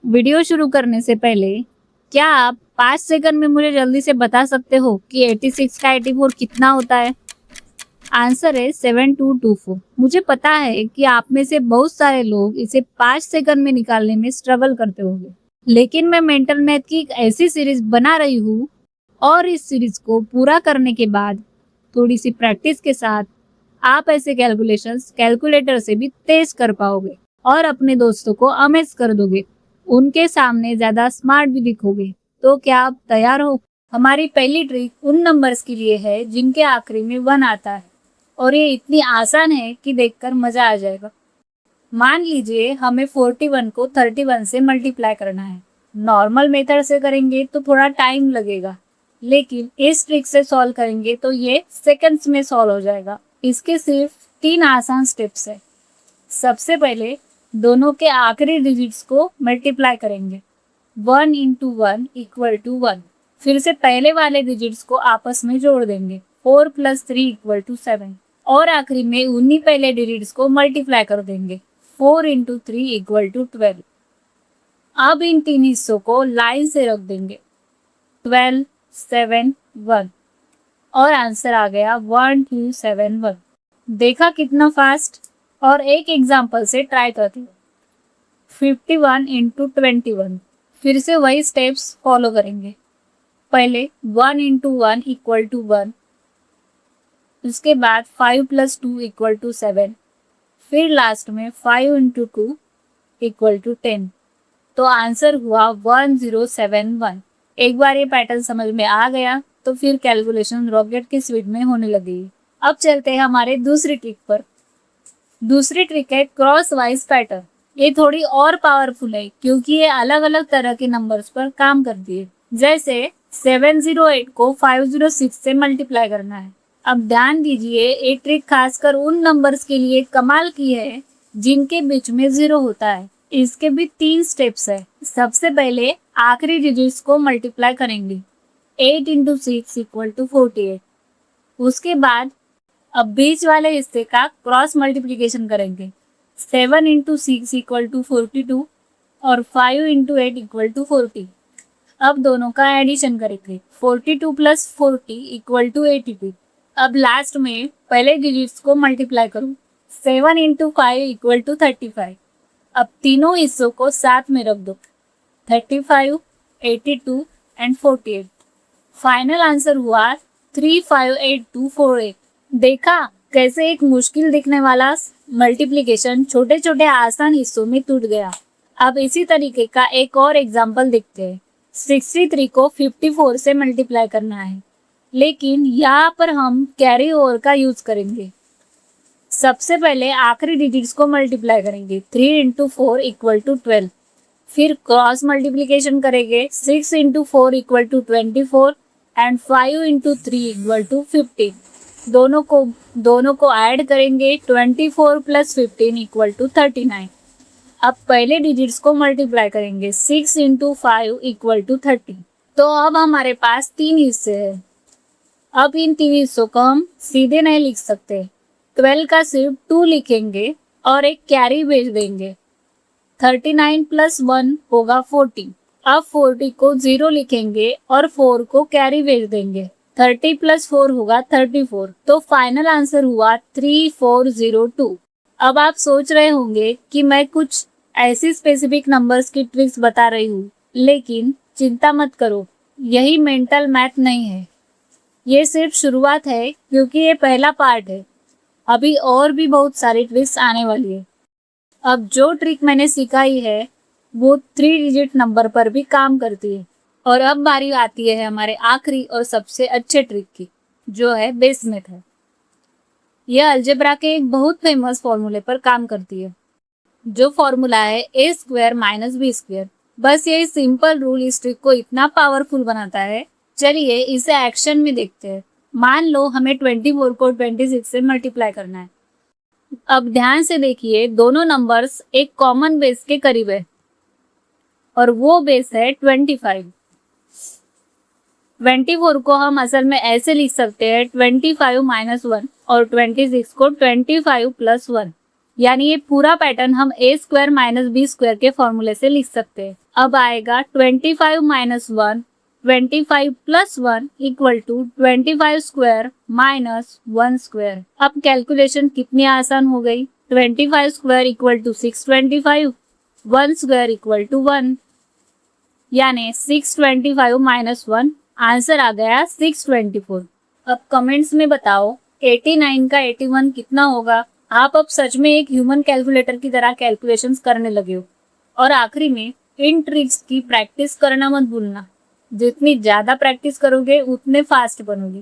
Video शुरू करने से पहले क्या आप 5 सेकंड में मुझे जल्दी से बता सकते हो कि 86 का 84 कितना होता है? आंसर है 7224। मुझे पता है कि आप में से बहुत सारे लोग इसे 5 सेकंड में निकालने में स्ट्रगल करते होंगे, लेकिन मैं मेंटल मैथ की एक ऐसी सीरीज बना रही हूँ और इस सीरीज को पूरा करने के बाद थोड़ी सी प्रैक्टिस के साथ आप ऐसे कैलकुलेशंस कैलकुलेटर से भी तेज कर पाओगे और अपने दोस्तों को अमेज कर दोगे। उनके सामने ज्यादा स्मार्ट भी दिखोगे। तो क्या आप तैयार हो? हमारी पहली ट्रिक उन नंबर्स के लिए है जिनके आखिरी में 1 आता है और ये इतनी आसान है कि देखकर मजा आ जाएगा। मान लीजिए हमें 41 को 31 से मल्टीप्लाई करना है। नॉर्मल मेथड से करेंगे तो थोड़ा टाइम लगेगा, लेकिन इस ट्रिक से सॉल्व करेंगे तो ये सेकंड्स में सॉल्व हो जाएगा। इसके सिर्फ 3 आसान स्टेप्स है। सबसे पहले दोनों के आखिरी डिजिट्स को मल्टीप्लाई करेंगे। 1 इंटू 1 इक्वल टू 1। फिर से पहले वाले डिजिट्स को आपस में जोड़ देंगे। 4 प्लस 3 इक्वल टू 7। और आखिरी में उन्हीं पहले डिजिट्स को मल्टीप्लाई कर देंगे। 4 इंटू 3 इक्वल टू 12। अब इन तीन हिस्सों को लाइन से रख देंगे। 12, 7, 1 और आंसर आ गया 1271। देखा कितना फास्ट? और एक एग्जाम्पल से ट्राई करते हैं। 51 इंटू 21। फिर से वही स्टेप्स फॉलो करेंगे। पहले 1 इंटू 1 इक्वल टू 1। उसके बाद 5 प्लस 2 इक्वल टू 7। फिर लास्ट में 5 इंटू 2 इक्वल टू 10। तो आंसर हुआ 1071। एक बार ये पैटर्न समझ में आ गया तो फिर कैलकुलेशन रॉकेट की स्पीड में होने लगेगी। अब चलते हैं हमारे दूसरी ट्रिक पर। दूसरी ट्रिक है क्रॉस वाइज पैटर्न। ये थोड़ी और पावरफुल है क्योंकि ये अलग अलग तरह के नंबर्स पर काम करती है। जैसे 708 को 506 से मल्टीप्लाई करना है। अब ध्यान दीजिए, ये ट्रिक खासकर उन नंबर्स के लिए कमाल की है जिनके बीच में 0 होता है। इसके भी 3 स्टेप्स है। सबसे पहले आखिरी डिजिट्स को मल्टीप्लाई करेंगे। 8 इंटू 6 इक्वल टू 48। उसके बाद अब बीच वाले हिस्से का क्रॉस मल्टीप्लीकेशन करेंगे। 7 इंटू 6 इक्वल टू 42 और 5 इंटू 8 इक्वल टू 40। अब दोनों का एडिशन करेंगे। 42 प्लस 40 इक्वल टू 82। अब लास्ट में पहले डिजिट्स को मल्टीप्लाई करो। 7 इंटू 5 इक्वल टू 35। अब तीनों हिस्सों को साथ में रख दो। 35, 82 एंड 48। फाइनल आंसर हुआ 358248। देखा कैसे एक मुश्किल दिखने वाला मल्टीप्लिकेशन छोटे छोटे आसान हिस्सों में टूट गया। अब इसी तरीके का एक और एग्जाम्पल देखते हैं। 63 को 54 से मल्टीप्लाई करना है, लेकिन यहाँ पर हम कैरी ओवर का यूज करेंगे। सबसे पहले आखिरी डिजिट्स को मल्टीप्लाई करेंगे। 3 इंटू 4 इक्वल टू 12। फिर क्रॉस मल्टीप्लिकेशन करेंगे। 6 into 4 equal to 24 and 5 into 3 equal to 15। दोनों को ऐड करेंगे। 24 प्लस 15 इक्वल टू 39। अब पहले डिजिट्स को मल्टीप्लाई करेंगे। 6 इंटू 5 इक्वल टू 30। तो अब हमारे पास 3 हिस्से हैं। अब इन 3 हिस्सों को हम सीधे नहीं लिख सकते। 12 का सिर्फ 2 लिखेंगे और एक कैरी भेज देंगे। 39 प्लस 1 होगा 40। अब 40 को 0 लिखेंगे और 4 को कैरी भेज देंगे। 30 प्लस 4 होगा 34। तो फाइनल आंसर हुआ 3402। अब आप सोच रहे होंगे कि मैं कुछ ऐसी स्पेसिफिक नंबर्स की ट्रिक्स बता रही हूँ, लेकिन चिंता मत करो, यही मेंटल मैथ नहीं है। ये सिर्फ शुरुआत है क्योंकि ये पहला पार्ट है। अभी और भी बहुत सारी ट्रिक्स आने वाली है। अब जो ट्रिक मैंने सिखाई है वो 3 डिजिट नंबर पर भी काम करती है। और अब बारी आती है हमारे आखिरी और सबसे अच्छे ट्रिक की, जो है बेस मेथड। यह अलजेब्रा के एक बहुत फेमस फॉर्मूले पर काम करती है, जो फॉर्मूला है a square minus b square. बस यही सिंपल रूल इस ट्रिक को इतना पावरफुल बनाता है। चलिए इसे एक्शन में देखते हैं। मान लो हमें 24 को 26 से मल्टीप्लाई करना है। अब ध्यान से देखिए, दोनों नंबर्स एक कॉमन बेस के करीब है और वो बेस है 25। 24 को हम असल में ऐसे लिख सकते हैं 25 माइनस 1 और 26 को 25 प्लस 1। यानी ये पूरा पैटर्न हम a square minus b square के फॉर्मूले से लिख सकते हैं। अब आएगा 25 minus 1, 25 plus 1 equal to 25 square minus 1 square. अब कैलकुलेशन कितनी आसान हो गई। 25 square equal to 625, 1 square equal to 1, यानी 625 माइनस 1, आंसर आ गया 624। अब कमेंट्स में बताओ 89 का 81 कितना होगा। आप अब सच में एक ह्यूमन कैलकुलेटर की तरह कैलकुलेशंस करने लगे हो। और आखिरी में इन ट्रिक्स की प्रैक्टिस करना मत भूलना। जितनी ज्यादा प्रैक्टिस करोगे उतने फास्ट बनोगे।